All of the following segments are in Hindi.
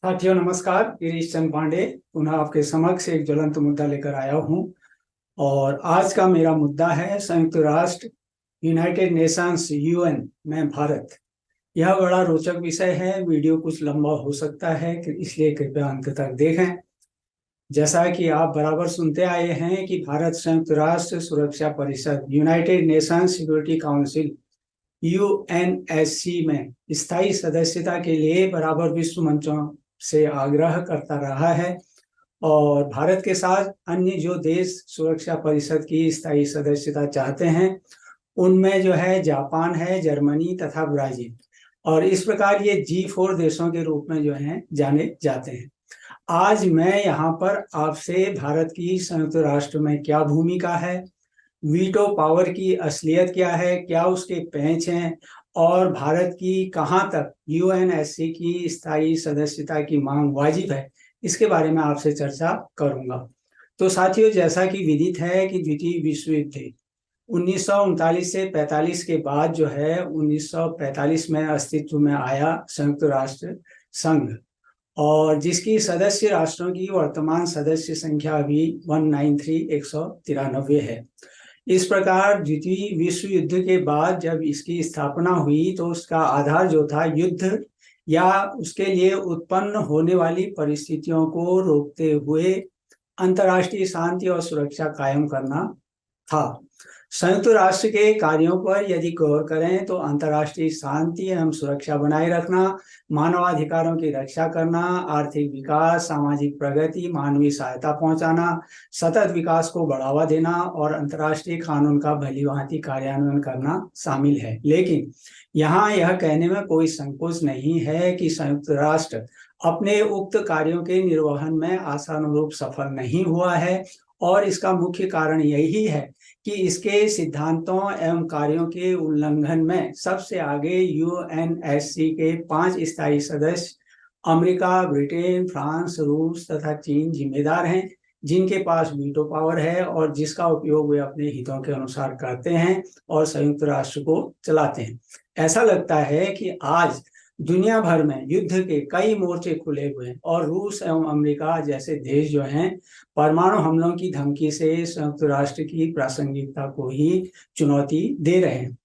साथियों नमस्कार। गिरीश चंद पांडे पुनः आपके समक्ष एक ज्वलंत मुद्दा लेकर आया हूं। और आज का मेरा मुद्दा है संयुक्त राष्ट्र यूनाइटेड नेशंस यूएन में भारत। यह बड़ा रोचक विषय है। वीडियो कुछ लंबा हो सकता है इसलिए कृपया अंत तक देखें। जैसा कि आप बराबर सुनते आए हैं कि भारत संयुक्त राष्ट्र सुरक्षा परिषद United Nations security council UNSC में स्थायी सदस्यता के लिए बराबर विश्व मंचों से आग्रह करता रहा है। और भारत के साथ अन्य जो देश सुरक्षा परिषद की स्थायी सदस्यता चाहते हैं उनमें जो है जापान है, जर्मनी तथा ब्राजील। और इस प्रकार ये G4 देशों के रूप में जो है जाने जाते हैं। आज मैं यहाँ पर आपसे भारत की संयुक्त राष्ट्र में क्या भूमिका है, वीटो पावर की असलियत क्या है, क्या उसके पेंच हैं और भारत की कहां तक यूएनएससी की स्थायी सदस्यता की मांग वाजिब है, इसके बारे में आपसे चर्चा करूंगा। तो साथियों, जैसा कि विदित है कि द्वितीय विश्व युद्ध 1939 से 45 के बाद जो है 1945 में अस्तित्व में आया संयुक्त राष्ट्र संघ, और जिसकी सदस्य राष्ट्रों की वर्तमान सदस्य संख्या अभी 193 है। इस प्रकार द्वितीय विश्व युद्ध के बाद जब इसकी स्थापना हुई तो उसका आधार जो था युद्ध या उसके लिए उत्पन्न होने वाली परिस्थितियों को रोकते हुए अंतर्राष्ट्रीय शांति और सुरक्षा कायम करना था। संयुक्त राष्ट्र के कार्यों पर यदि गौर करें तो अंतर्राष्ट्रीय शांति एवं सुरक्षा बनाए रखना, मानवाधिकारों की रक्षा करना, आर्थिक विकास, सामाजिक प्रगति, मानवीय सहायता पहुंचाना, सतत विकास को बढ़ावा देना और अंतर्राष्ट्रीय कानून का भलीभांति कार्यान्वयन करना शामिल है। लेकिन यहाँ यह कहने में कोई संकोच नहीं है कि संयुक्त राष्ट्र अपने उक्त कार्यों के निर्वहन में आशानुरूप सफल नहीं हुआ है। और इसका मुख्य कारण यही है कि इसके सिद्धांतों एवं कार्यों के उल्लंघन में सबसे आगे यूएनएससी के 5 स्थायी सदस्य अमेरिका, ब्रिटेन, फ्रांस, रूस तथा चीन जिम्मेदार हैं, जिनके पास वीटो पावर है और जिसका उपयोग वे अपने हितों के अनुसार करते हैं और संयुक्त राष्ट्र को चलाते हैं। ऐसा लगता है कि आज दुनिया भर में युद्ध के कई मोर्चे खुले हुए हैं और रूस एवं अमेरिका जैसे देश जो हैं परमाणु हमलों की धमकी से संयुक्त राष्ट्र की प्रासंगिकता को ही चुनौती दे रहे हैं।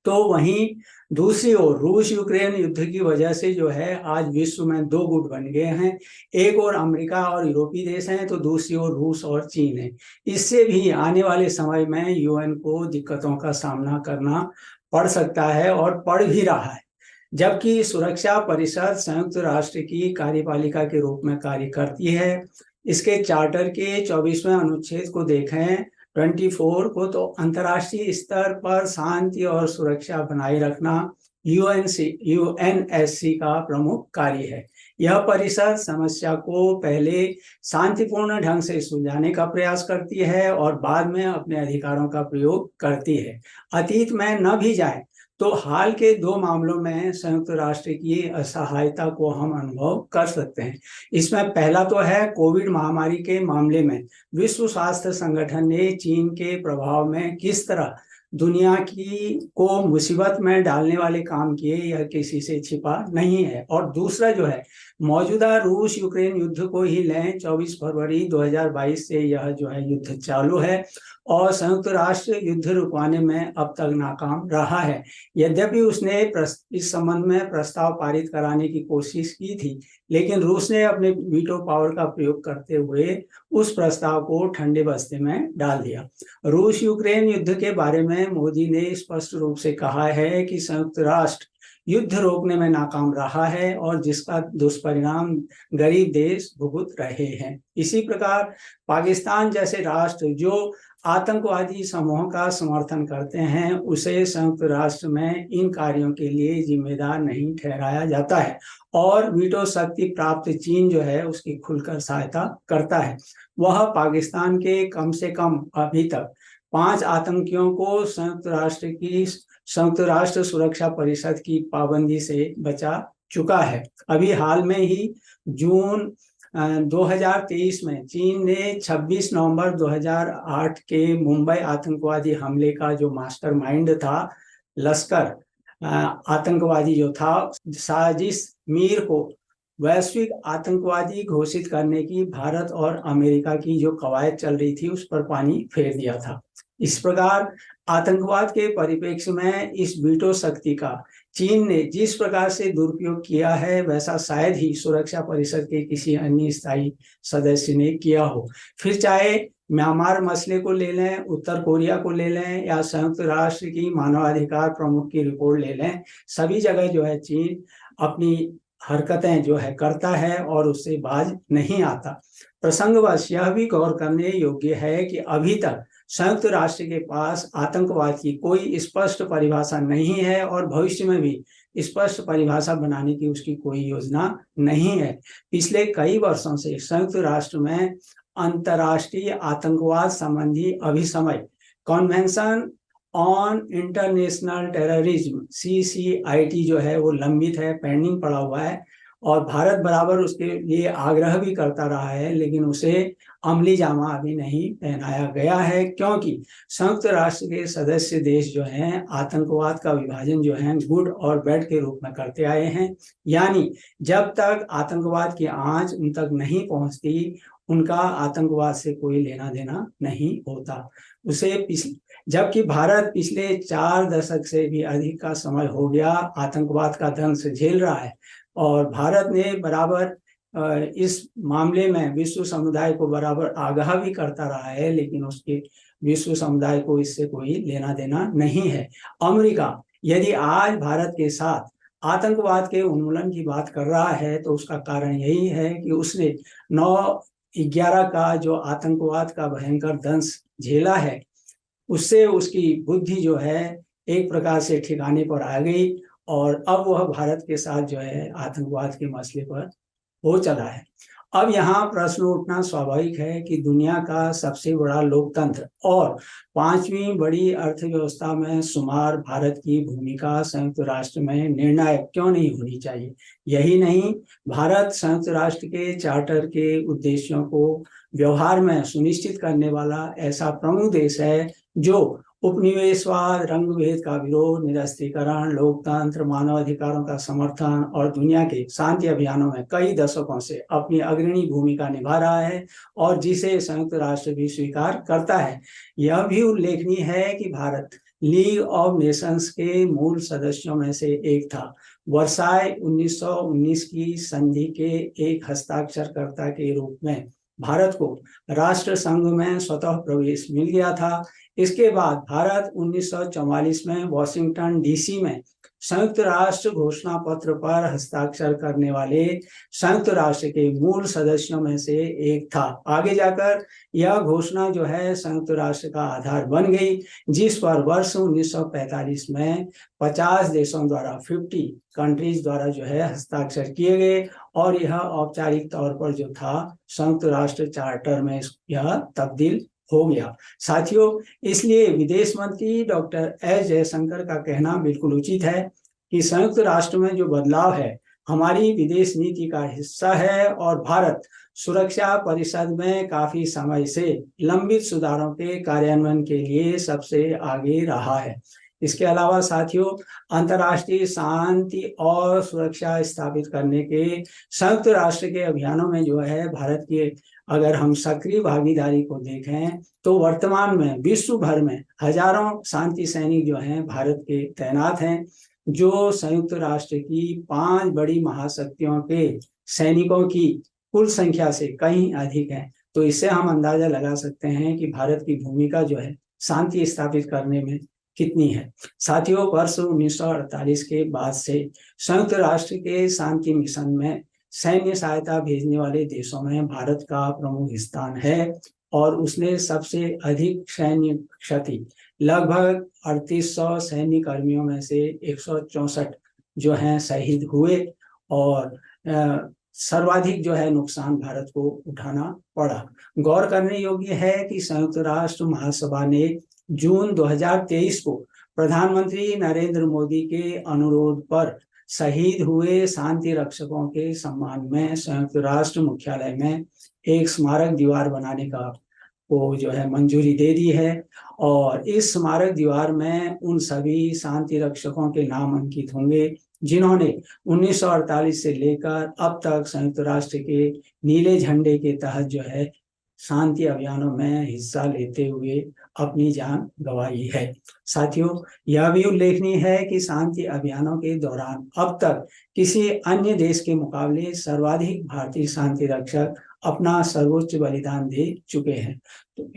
तो वहीं दूसरी ओर रूस यूक्रेन युद्ध की वजह से जो है आज विश्व में 2 गुट बन गए हैं। एक और अमेरिका और यूरोपीय देश हैं तो दूसरी ओर रूस और चीन है। इससे भी आने वाले समय में यूएन को दिक्कतों का सामना करना पड़ सकता है और पड़ भी रहा है। जबकि सुरक्षा परिषद संयुक्त राष्ट्र की कार्यपालिका के रूप में कार्य करती है। इसके चार्टर के 24वें अनुच्छेद को देखें 24 को, तो अंतर्राष्ट्रीय स्तर पर शांति और सुरक्षा बनाए रखना यूएनएससी का प्रमुख कार्य है। यह परिषद समस्या को पहले शांतिपूर्ण ढंग से सुलझाने का प्रयास करती है और बाद में अपने अधिकारों का प्रयोग करती है। अतीत में न भी जाए तो हाल के 2 मामलों में संयुक्त राष्ट्र की असहायता को हम अनुभव कर सकते हैं। इसमें पहला तो है कोविड महामारी के मामले में विश्व स्वास्थ्य संगठन ने चीन के प्रभाव में किस तरह दुनिया की को मुसीबत में डालने वाले काम किए, यह किसी से छिपा नहीं है। और दूसरा जो है मौजूदा रूस यूक्रेन युद्ध को ही लें, 24 फरवरी 2022 से यह जो है युद्ध चालू है और संयुक्त राष्ट्र युद्ध रुकवाने में अब तक नाकाम रहा है। यद्यपि उसने इस संबंध में प्रस्ताव पारित कराने की कोशिश की थी, लेकिन रूस ने अपने वीटो पावर का प्रयोग करते हुए उस प्रस्ताव को ठंडे बस्ते में डाल दिया। रूस यूक्रेन युद्ध के बारे में मोदी ने स्पष्ट रूप से कहा है कि संयुक्त राष्ट्र युद्ध रोकने में नाकाम रहा है और जिसका दुष्परिणाम गरीब देश भुगत रहे हैं। इसी प्रकार पाकिस्तान जैसे राष्ट्र जो आतंकवादी समूहों का समर्थन करते हैं, उसे संयुक्त राष्ट्र में इन कार्यों के लिए जिम्मेदार नहीं ठहराया जाता है और वीटो शक्ति प्राप्त चीन जो है उसकी खुलकर सहायता करता है। वह पाकिस्तान के कम से कम अभी तक 5 आतंकियों को संयुक्त राष्ट्र सुरक्षा परिषद की पाबंदी से बचा चुका है। अभी हाल में ही जून 2023 में चीन ने 26 नवंबर 2008 के मुंबई आतंकवादी हमले का जो मास्टरमाइंड था, लश्कर आतंकवादी जो था, साजिश मीर को वैश्विक आतंकवादी घोषित करने की भारत और अमेरिका की जो कवायद चल रही थी उस पर पानी फेर दिया था। इस प्रकार आतंकवाद के परिप्रेक्ष्य में इस वीटो शक्ति का चीन ने जिस प्रकार से दुरुपयोग किया है वैसा शायद ही सुरक्षा परिषद के किसी अन्य स्थायी सदस्य ने किया हो। फिर चाहे म्यांमार मसले को ले लें, उत्तर कोरिया को ले लें, या संयुक्त राष्ट्र की मानवाधिकार प्रमुख की रिपोर्ट ले लें, सभी जगह जो है चीन अपनी हरकतें जो है करता है और उससे बाज नहीं आता। प्रसंगवश यह भी गौर करने योग्य है कि अभी तक संयुक्त राष्ट्र के पास आतंकवाद की कोई स्पष्ट परिभाषा नहीं है और भविष्य में भी स्पष्ट परिभाषा बनाने की उसकी कोई योजना नहीं है। पिछले कई वर्षों से संयुक्त राष्ट्र में अंतर्राष्ट्रीय आतंकवाद संबंधी अभिसमय convention on international terrorism CCIT जो है वो लंबित है, पेंडिंग पड़ा हुआ है, और भारत बराबर उसके लिए आग्रह भी करता रहा है, लेकिन उसे अमली जामा अभी नहीं पहनाया गया है, क्योंकि संयुक्त राष्ट्र के सदस्य देश जो हैं आतंकवाद का विभाजन जो है गुड और बैड के रूप में करते आए हैं। यानी जब तक आतंकवाद की आंच उन तक नहीं पहुंचती उनका आतंकवाद से कोई लेना देना नहीं होता। जबकि भारत पिछले 4 दशक से भी अधिक का समय हो गया आतंकवाद का दंश झेल रहा है, और भारत ने बराबर इस मामले में विश्व समुदाय को बराबर आगाह भी करता रहा है, लेकिन उसके विश्व समुदाय को इससे कोई लेना देना नहीं है। अमेरिका यदि आज भारत के साथ आतंकवाद के उन्मूलन की बात कर रहा है तो उसका कारण यही है कि उसने 9/11 का जो आतंकवाद का भयंकर दंश झेला है उससे उसकी बुद्धि जो है एक प्रकार से ठिकाने पर आ गई, और अब वह भारत के साथ जो है आतंकवाद के मसले पर हो चला है। अब यहाँ प्रश्न उठना स्वाभाविक है कि दुनिया का सबसे बड़ा लोकतंत्र और 5वीं बड़ी अर्थव्यवस्था में शुमार भारत की भूमिका संयुक्त राष्ट्र में निर्णायक क्यों नहीं होनी चाहिए। यही नहीं, भारत संयुक्त राष्ट्र के चार्टर के उद्देश्यों को व्यवहार में सुनिश्चित करने वाला ऐसा प्रमुख देश है जो उपनिवेशवाद, रंग भेद का विरोध, निरस्त्रीकरण, लोकतंत्र, मानवाधिकारों का समर्थन और दुनिया के शांति अभियानों में कई दशकों से अपनी अग्रणी भूमिका निभा रहा है और जिसे संयुक्त राष्ट्र भी स्वीकार करता है। यह भी उल्लेखनीय है कि भारत लीग ऑफ नेशंस के मूल सदस्यों में से एक था। वर्साय 1919 की संधि के एक हस्ताक्षरकर्ता के रूप में भारत को राष्ट्र संघ में स्वतः प्रवेश मिल गया था। इसके बाद भारत 1944 में वॉशिंगटन DC में संयुक्त राष्ट्र घोषणा पत्र पर हस्ताक्षर करने वाले संयुक्त राष्ट्र के मूल सदस्यों में से एक था। आगे जाकर यह घोषणा जो है संयुक्त राष्ट्र का आधार बन गई, जिस पर वर्ष 1945 में 50 देशों द्वारा 50 कंट्रीज द्वारा जो है हस्ताक्षर किए गए, और यह औपचारिक तौर पर जो था संयुक्त राष्ट्र चार्टर में यह तब्दील हो गया। साथियों, इसलिए विदेश मंत्री डॉक्टर एस जयशंकर का कहना बिल्कुल उचित है कि संयुक्त राष्ट्र में जो बदलाव है हमारी विदेश नीति का हिस्सा है, और भारत सुरक्षा परिषद में काफी समय से लंबित सुधारों के कार्यान्वयन के लिए सबसे आगे रहा है। इसके अलावा साथियों, अंतर्राष्ट्रीय शांति और सुरक्षा स्थापित करने के संयुक्त राष्ट्र के अभियानों में जो है भारत की अगर हम सक्रिय भागीदारी को देखें तो वर्तमान में विश्व भर में हजारों शांति सैनिक जो हैं भारत के तैनात हैं, जो संयुक्त राष्ट्र की 5 बड़ी महाशक्तियों के सैनिकों की कुल संख्या से कहीं अधिक है। तो इससे हम अंदाजा लगा सकते हैं कि भारत की भूमिका जो है शांति स्थापित करने में कितनी है। साथियों, वर्ष 1948 के बाद से संयुक्त राष्ट्र के शांति मिशन में सैन्य सहायता भेजने वाले देशों में भारत का प्रमुख स्थान है, और उसने सबसे अधिक सैन्य क्षति लगभग 3800 सैन्य कर्मियों में से 164 जो हैं शहीद हुए, और सर्वाधिक जो है नुकसान भारत को उठाना पड़ा। गौर करने योग्य है कि संयुक्त राष्ट्र महासभा ने जून 2023 को प्रधानमंत्री नरेंद्र मोदी के अनुरोध पर शहीद हुए शांति रक्षकों के सम्मान में संयुक्त राष्ट्र मुख्यालय में एक स्मारक दीवार बनाने का को जो है मंजूरी दे दी है, और इस स्मारक दीवार में उन सभी शांति रक्षकों के नाम अंकित होंगे जिन्होंने 1948 से लेकर अब तक संयुक्त राष्ट्र के नीले झंडे के तहत जो है शांति अभियानों में हिस्सा लेते हुए अपनी जान गंवाई है। साथियों, यह भी उल्लेखनीय है कि शांति अभियानों के दौरान अब तक किसी अन्य देश के मुकाबले सर्वाधिक भारतीय शांति रक्षक अपना सर्वोच्च बलिदान दे चुके हैं। तो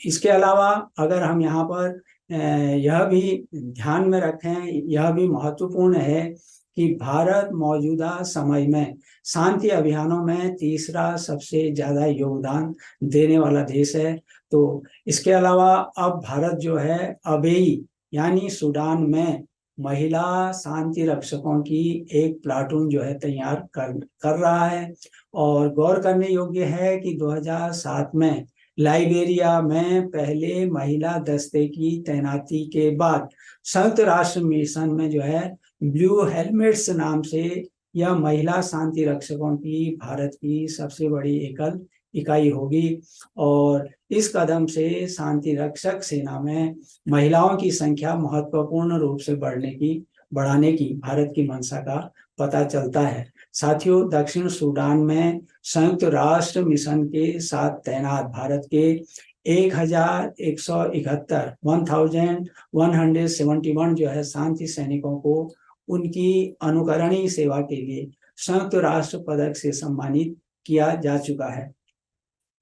इसके अलावा अगर हम यहाँ पर यह भी ध्यान में रखें, यह भी महत्वपूर्ण है कि भारत मौजूदा समय में शांति अभियानों में तीसरा सबसे ज्यादा योगदान देने वाला देश है। तो इसके अलावा अब भारत जो है अबेई यानी सूडान में महिला शांति रक्षकों की एक प्लाटून जो है तैयार कर रहा है। और गौर करने योग्य है कि 2007 में लाइबेरिया में पहले महिला दस्ते की तैनाती के बाद संयुक्त राष्ट्र मिशन में जो है ब्लू हेलमेट्स नाम से यह महिला शांति रक्षकों की भारत की सबसे बड़ी एकल इकाई होगी। और इस कदम से शांति रक्षक सेना में महिलाओं की संख्या महत्वपूर्ण रूप से बढ़ाने की भारत की मंशा का पता चलता है। साथियों, दक्षिण सूडान में संयुक्त राष्ट्र मिशन के साथ तैनात भारत के 1171 जो है शांति सैनिकों को उनकी अनुकरणीय सेवा के लिए संयुक्त राष्ट्र पदक से सम्मानित किया जा चुका है।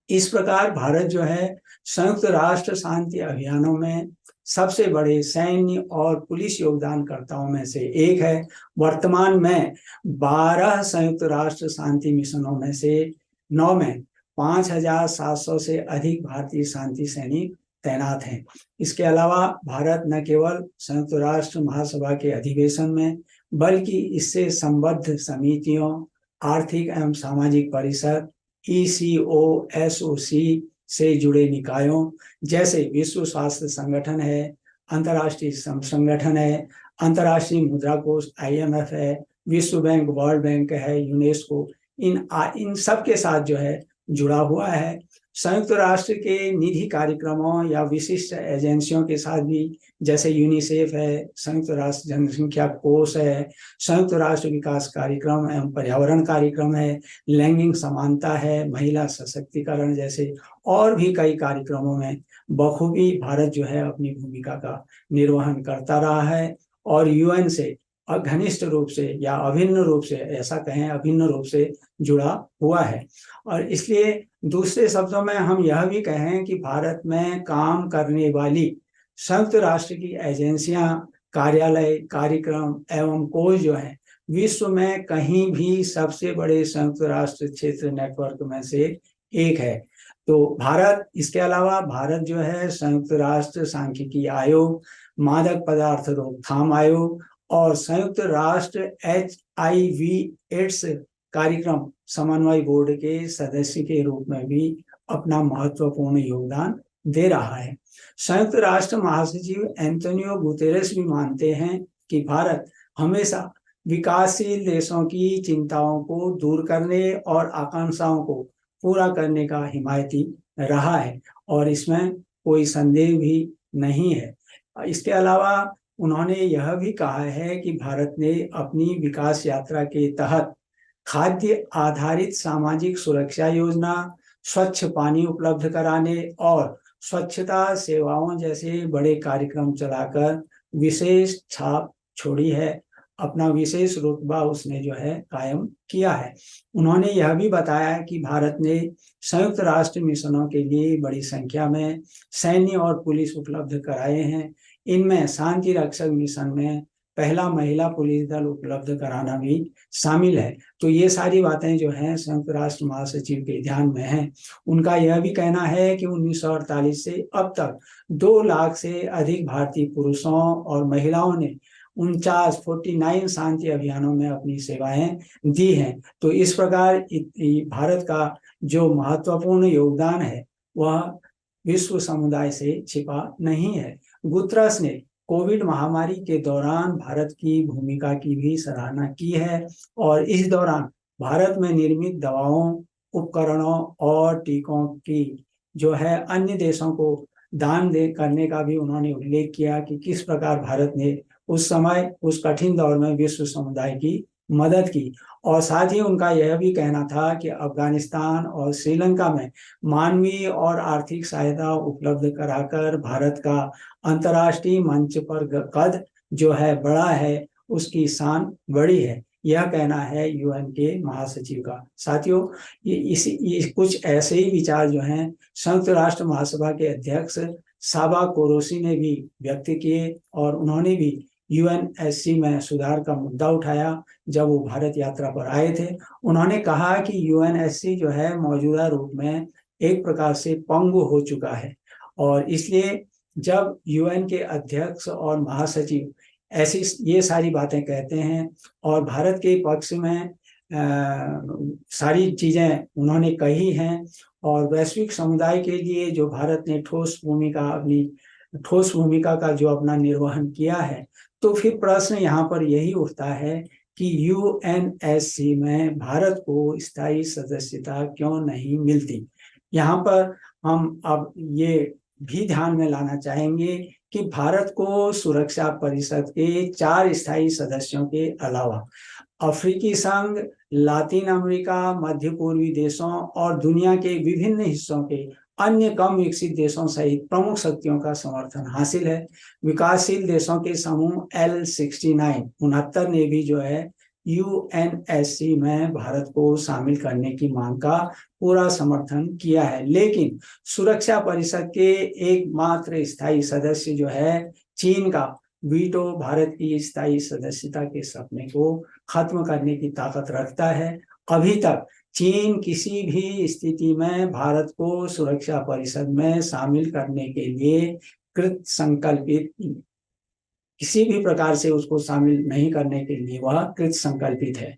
इस प्रकार भारत जो है संयुक्त राष्ट्र शांति अभियानों में सबसे बड़े सैन्य और पुलिस योगदानकर्ताओं में से एक है। वर्तमान में 12 संयुक्त राष्ट्र शांति मिशनों में से 9 में 5,700 से अधिक भारतीय शांति सैनिक तैनात हैं। इसके अलावा भारत न केवल संयुक्त राष्ट्र महासभा के अधिवेशन में बल्कि इससे संबद्ध समितियों, आर्थिक एवं सामाजिक परिषद, ECOSOC से जुड़े निकायों जैसे विश्व स्वास्थ्य संगठन है, अंतर्राष्ट्रीय श्रम संगठन है, अंतर्राष्ट्रीय मुद्रा कोष IMF है, विश्व बैंक, वर्ल्ड बैंक है, यूनेस्को, इन सब के साथ जो है जुड़ा हुआ है। संयुक्त राष्ट्र के निधि कार्यक्रमों या विशिष्ट एजेंसियों के साथ भी जैसे यूनिसेफ है, संयुक्त राष्ट्र जनसंख्या कोष है, संयुक्त राष्ट्र विकास कार्यक्रम एवं पर्यावरण कार्यक्रम है, लैंगिक समानता है, महिला सशक्तिकरण जैसे और भी कई कार्यक्रमों में बखूबी भारत जो है अपनी भूमिका का निर्वहन करता रहा है और UN से घनिष्ठ रूप से या अभिन्न रूप से, ऐसा कहें अभिन्न रूप से जुड़ा हुआ है। और इसलिए दूसरे शब्दों में हम यह भी कहें कि भारत में काम करने वाली संयुक्त राष्ट्र की एजेंसियां, कार्यालय, कार्यक्रम एवं कोष जो है विश्व में कहीं भी सबसे बड़े संयुक्त राष्ट्र क्षेत्र नेटवर्क में से एक है। तो भारत, इसके अलावा भारत जो है संयुक्त राष्ट्र सांख्यिकी आयोग, मादक पदार्थ रोकथाम आयोग और संयुक्त राष्ट्र HIV एड्स कार्यक्रम समन्वय बोर्ड के सदस्य के रूप में भी अपना महत्वपूर्ण योगदान दे रहा है। संयुक्त राष्ट्र महासचिव एंटोनियो गुतेरेस भी मानते हैं कि भारत हमेशा विकासशील देशों की चिंताओं को दूर करने और आकांक्षाओं को पूरा करने का हिमायती रहा है और इसमें कोई संदेह भी नहीं है। इसके अलावा उन्होंने यह भी कहा है कि भारत ने अपनी विकास यात्रा के तहत खाद्य आधारित सामाजिक सुरक्षा योजना, स्वच्छ पानी उपलब्ध कराने और स्वच्छता सेवाओं जैसे बड़े कार्यक्रम चलाकर विशेष छाप छोड़ी है। अपना विशेष रुतबा उसने जो है कायम किया है। उन्होंने यह भी बताया कि भारत ने संयुक्त राष्ट्र मिशनों के लिए बड़ी संख्या में सैन्य और पुलिस उपलब्ध कराए हैं। इनमें शांति रक्षक मिशन में पहला महिला पुलिस दल उपलब्ध कराना भी शामिल है। तो ये सारी बातें जो हैं संयुक्त राष्ट्र महासचिव के ध्यान में हैं। उनका यह भी कहना है कि 1948 से अब तक 2 लाख से अधिक भारतीय पुरुषों और महिलाओं ने 49 शांति अभियानों में अपनी सेवाएं दी हैं। तो इस प्रकार भारत का जो महत्वपूर्ण योगदान है वह विश्व समुदाय से छिपा नहीं है। गुतरस ने कोविड महामारी के दौरान भारत की भूमिका की भी सराहना की है और इस दौरान भारत में निर्मित दवाओं, उपकरणों और टीकों की जो है अन्य देशों को दान दे करने का भी उन्होंने उल्लेख किया कि किस प्रकार भारत ने उस समय उस कठिन दौर में विश्व समुदाय की मदद की। और साथ ही उनका यह भी कहना था कि अफगानिस्तान और श्रीलंका में मानवीय और आर्थिक सहायता उपलब्ध कराकर भारत का अंतर्राष्ट्रीय मंच पर कद जो है बड़ा है, उसकी शान बड़ी है। यह कहना है यूएन के महासचिव का। साथियों, ये कुछ ऐसे ही विचार जो हैं संयुक्त राष्ट्र महासभा के अध्यक्ष साबा कोरोसी ने भी व्यक्त किए, और उन्होंने भी यूएनएससी में सुधार का मुद्दा उठाया जब वो भारत यात्रा पर आए थे। उन्होंने कहा कि यूएनएससी जो है मौजूदा रूप में एक प्रकार से पंगु हो चुका है, और इसलिए जब यूएन के अध्यक्ष और महासचिव ऐसी ये सारी बातें कहते हैं और भारत के पक्ष में सारी चीजें उन्होंने कही हैं, और वैश्विक समुदाय के लिए जो भारत ने ठोस भूमिका का जो अपना निर्वहन किया है, तो फिर प्रश्न यहाँ पर यही उठता है कि यूएनएससी में भारत को स्थायी सदस्यता क्यों नहीं मिलती। यहाँ पर हम अब ये भी ध्यान में लाना चाहेंगे कि भारत को सुरक्षा परिषद के 4 स्थायी सदस्यों के अलावा अफ्रीकी संघ, लातिन अमेरिका, मध्य पूर्वी देशों और दुनिया के विभिन्न हिस्सों के अन्य कम विकसित देशों सहित प्रमुख शक्तियों का समर्थन हासिल है। विकासशील देशों के समूह L69 ने भी जो है यूएनएससी में भारत को शामिल करने की मांग का पूरा समर्थन किया है, लेकिन सुरक्षा परिषद के एकमात्र स्थायी सदस्य जो है चीन का वीटो भारत की स्थायी सदस्यता के सपने को खत्म करने की ताकत रखता है। अभी तक चीन किसी भी स्थिति में भारत को सुरक्षा परिषद में शामिल करने के लिए कृत संकल्पित, किसी भी प्रकार से उसको शामिल नहीं करने के लिए वह कृत संकल्पित है,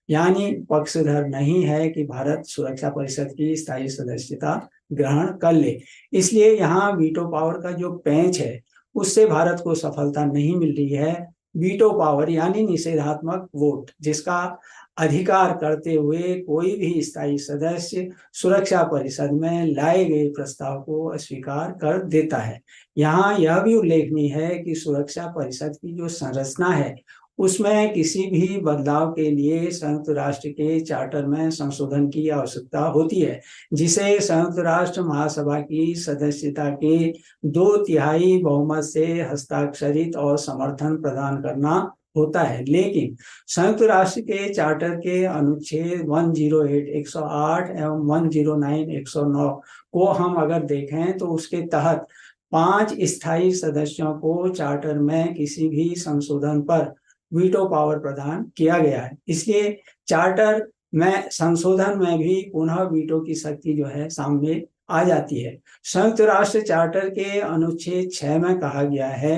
यानी पक्षधर नहीं है कि भारत सुरक्षा परिषद की स्थायी सदस्यता ग्रहण कर ले। इसलिए यहाँ वीटो पावर का जो पेंच है उससे भारत को सफलता नहीं मिल रही है। वीटो पावर यानी निषेधात्मक वोट, जिसका अधिकार करते हुए कोई भी स्थायी सदस्य सुरक्षा परिषद में लाए गए प्रस्ताव को अस्वीकार कर देता है। यहाँ यह भी उल्लेखनीय है कि सुरक्षा परिषद की जो संरचना है उसमें किसी भी बदलाव के लिए संयुक्त राष्ट्र के चार्टर में संशोधन की आवश्यकता होती है, जिसे संयुक्त राष्ट्र महासभा की सदस्यता के 2/3 बहुमत से हस्ताक्षरित और समर्थन प्रदान करना होता है। लेकिन संयुक्त राष्ट्र के चार्टर के अनुच्छेद 108 108 एवं 109 109 को हम अगर देखें तो उसके तहत 5 स्थायी सदस्यों को चार्टर में किसी भी संशोधन पर वीटो पावर प्रदान किया गया है। इसलिए चार्टर में संशोधन में भी पुनः वीटो की शक्ति जो है सामने आ जाती है। संयुक्त राष्ट्र चार्टर के अनुच्छेद 6 में कहा गया है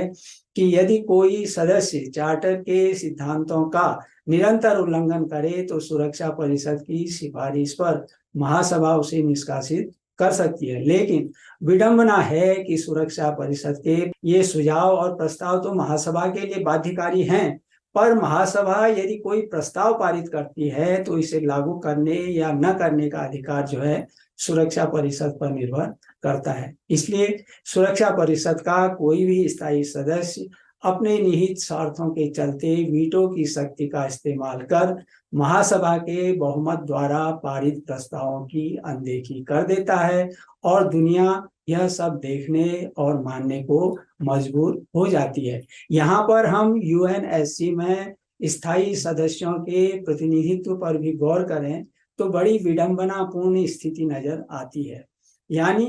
कि यदि कोई सदस्य चार्टर के सिद्धांतों का निरंतर उल्लंघन करे तो सुरक्षा परिषद की सिफारिश पर महासभा उसे निष्कासित कर सकती है। लेकिन विडंबना है कि सुरक्षा परिषद के ये सुझाव और प्रस्ताव तो महासभा के लिए बाध्यकारी हैं, पर महासभा यदि कोई प्रस्ताव पारित करती है तो इसे लागू करने या न करने का अधिकार जो है सुरक्षा परिषद पर निर्भर करता है। इसलिए सुरक्षा परिषद का कोई भी स्थायी सदस्य अपने निहित स्वार्थों के चलते वीटो की शक्ति का इस्तेमाल कर महासभा के बहुमत द्वारा पारित प्रस्तावों की अनदेखी कर देता है, और दुनिया यह सब देखने और मानने को मजबूर हो जाती है। यहाँ पर हम यूएनएससी में स्थायी सदस्यों के प्रतिनिधित्व पर भी गौर करें तो बड़ी विडंबनापूर्ण स्थिति नजर आती है। यानी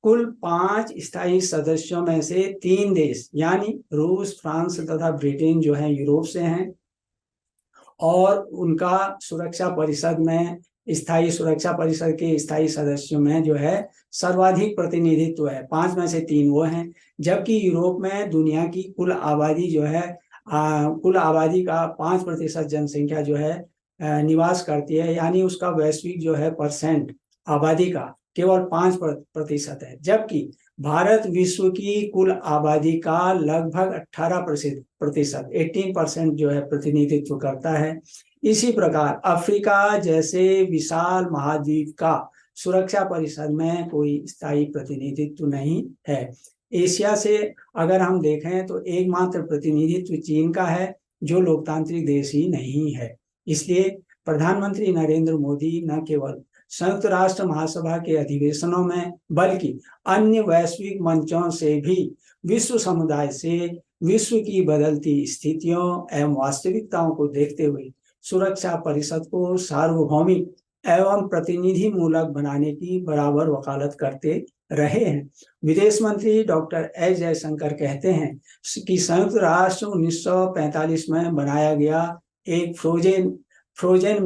कुल 5 स्थायी सदस्यों में से 3 देश यानी रूस, फ्रांस तथा ब्रिटेन जो है यूरोप से हैं, और उनका सुरक्षा परिषद में सुरक्षा परिषद के स्थायी सदस्यों में जो है सर्वाधिक प्रतिनिधित्व है, 5 में से 3 वो हैं। जबकि यूरोप में दुनिया की कुल आबादी जो है कुल आबादी का 5% जनसंख्या जो है निवास करती है, यानी उसका वैश्विक जो है परसेंट आबादी का केवल 5% है। जबकि भारत विश्व की कुल आबादी का लगभग 18% 18% जो है प्रतिनिधित्व करता है। इसी प्रकार अफ्रीका जैसे विशाल महाद्वीप का सुरक्षा परिषद में कोई स्थायी प्रतिनिधित्व नहीं है। एशिया से अगर हम देखें तो एकमात्र प्रतिनिधित्व चीन का है, जो लोकतांत्रिक देश ही नहीं है। इसलिए प्रधानमंत्री नरेंद्र मोदी न केवल संयुक्त राष्ट्र महासभा के अधिवेशनों में बल्कि अन्य वैश्विक मंचों से भी विश्व समुदाय से विश्व की बदलती स्थितियों एवं वास्तविकताओं को देखते हुए सुरक्षा परिषद को सार्वभौमिक एवं प्रतिनिधि मूलक बनाने की बराबर वकालत करते रहे हैं। विदेश मंत्री डॉक्टर एस जयशंकर कहते हैं कि संयुक्त राष्ट्र 1945 में बनाया गया एक फ्रोजन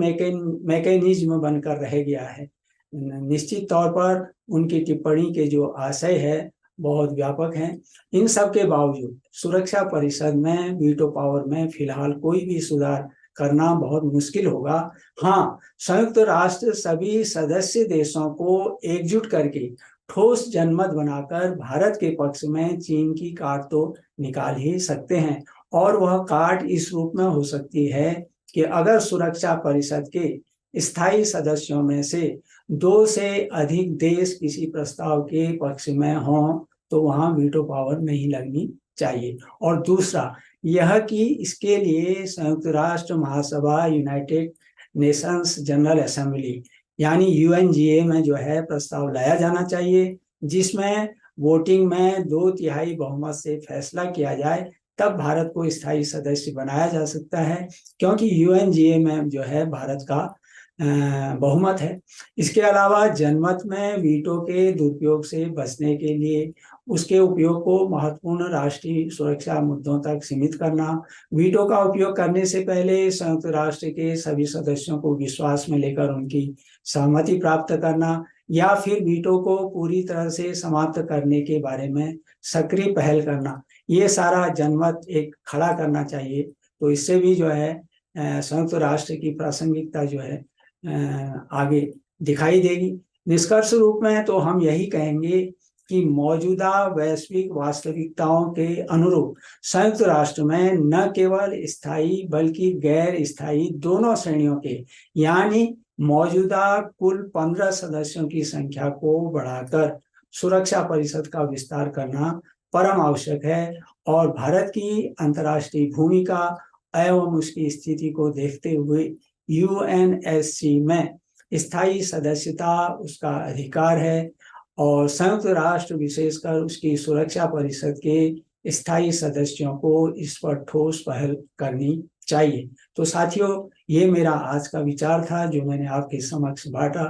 मैकेनिज्म बनकर रह गया है। निश्चित तौर पर उनकी टिप्पणी के जो आशय है बहुत व्यापक हैं। इन सब के बावजूद सुरक्षा परिषद में वीटो पावर में फिलहाल कोई भी सुधार करना बहुत मुश्किल होगा। हाँ, संयुक्त राष्ट्र सभी सदस्य देशों को एकजुट करके ठोस जनमत बनाकर भारत के पक्ष में चीन की काट तो निकाल ही सकते हैं, और वह काट इस रूप में हो सकती है कि अगर सुरक्षा परिषद के स्थायी सदस्यों में से 2 से अधिक देश किसी प्रस्ताव के पक्ष में हों तो वहां वीटो पावर नहीं लगनी चाहिए। और दूसरा यह कि इसके लिए संयुक्त राष्ट्र महासभा यूनाइटेड नेशंस जनरल असेंबली यानी UNGA में जो है प्रस्ताव लाया जाना चाहिए, जिसमें वोटिंग में 2/3 बहुमत से फैसला किया जाए, तब भारत को स्थायी सदस्य बनाया जा सकता है, क्योंकि UNGA में जो है भारत का बहुमत है। इसके अलावा जनमत में वीटो के दुरुपयोग से बचने के लिए उसके उपयोग को महत्वपूर्ण राष्ट्रीय सुरक्षा मुद्दों तक सीमित करना, वीटो का उपयोग करने से पहले संयुक्त राष्ट्र के सभी सदस्यों को विश्वास में लेकर उनकी सहमति प्राप्त करना, या फिर वीटो को पूरी तरह से समाप्त करने के बारे में सक्रिय पहल करना, ये सारा जनमत एक खड़ा करना चाहिए। तो इससे भी जो है संयुक्त राष्ट्र की प्रासंगिकता जो है आगे दिखाई देगी। निष्कर्ष रूप में तो हम यही कहेंगे कि मौजूदा वैश्विक वास्तविकताओं के अनुरूप संयुक्त राष्ट्र में न केवल स्थायी बल्कि गैर स्थायी दोनों श्रेणियों के यानी मौजूदा कुल 15 सदस्यों की संख्या को बढ़ाकर सुरक्षा परिषद का विस्तार करना परम आवश्यक है, और भारत की अंतर्राष्ट्रीय भूमिका एवं उसकी स्थिति को देखते हुए UNSC में स्थायी सदस्यता उसका अधिकार है, और संयुक्त राष्ट्र विशेषकर उसकी सुरक्षा परिषद के स्थायी सदस्यों को इस पर ठोस पहल करनी चाहिए। तो साथियों, ये मेरा आज का विचार था जो मैंने आपके समक्ष बांटा।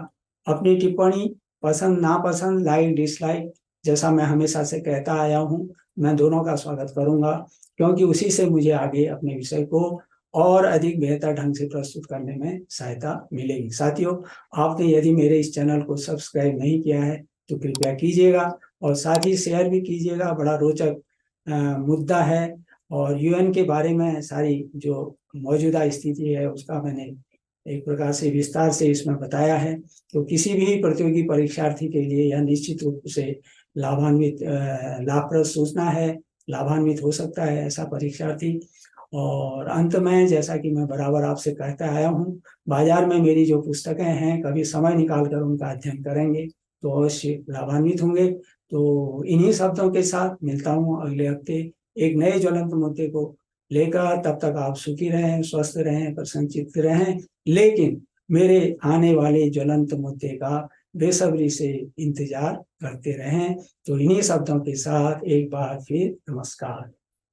अपनी टिप्पणी पसंद नापसंद, लाइक डिसलाइक, जैसा मैं हमेशा से कहता आया हूँ, मैं दोनों का स्वागत करूंगा, क्योंकि उसी से मुझे आगे अपने विषय को और अधिक बेहतर ढंग से प्रस्तुत करने में सहायता मिलेगी। साथियों, आपने यदि मेरे इस चैनल को सब्सक्राइब नहीं किया है तो कृपया कीजिएगा, और साथ ही शेयर भी कीजिएगा। बड़ा रोचक मुद्दा है, और UN के बारे में सारी जो मौजूदा स्थिति है उसका मैंने एक प्रकार से विस्तार से इसमें बताया है। तो किसी भी प्रतियोगी परीक्षार्थी के लिए यह निश्चित रूप से लाभप्रद सूचना है, लाभान्वित हो सकता है ऐसा परीक्षार्थी। और अंत में जैसा कि मैं बराबर आपसे कहता आया हूँ, बाजार में मेरी जो पुस्तकें हैं, कभी समय निकाल कर उनका अध्ययन करेंगे तो अवश्य लाभान्वित होंगे। तो इन्हीं शब्दों के साथ मिलता हूँ अगले हफ्ते एक नए ज्वलंत मुद्दे को लेकर। तब तक आप सुखी रहें, स्वस्थ रहें, प्रसन्नचित्त रहें, लेकिन मेरे आने वाले ज्वलंत मुद्दे का बेसब्री से इंतजार करते रहें। तो इन्हीं शब्दों के साथ एक बार फिर नमस्कार।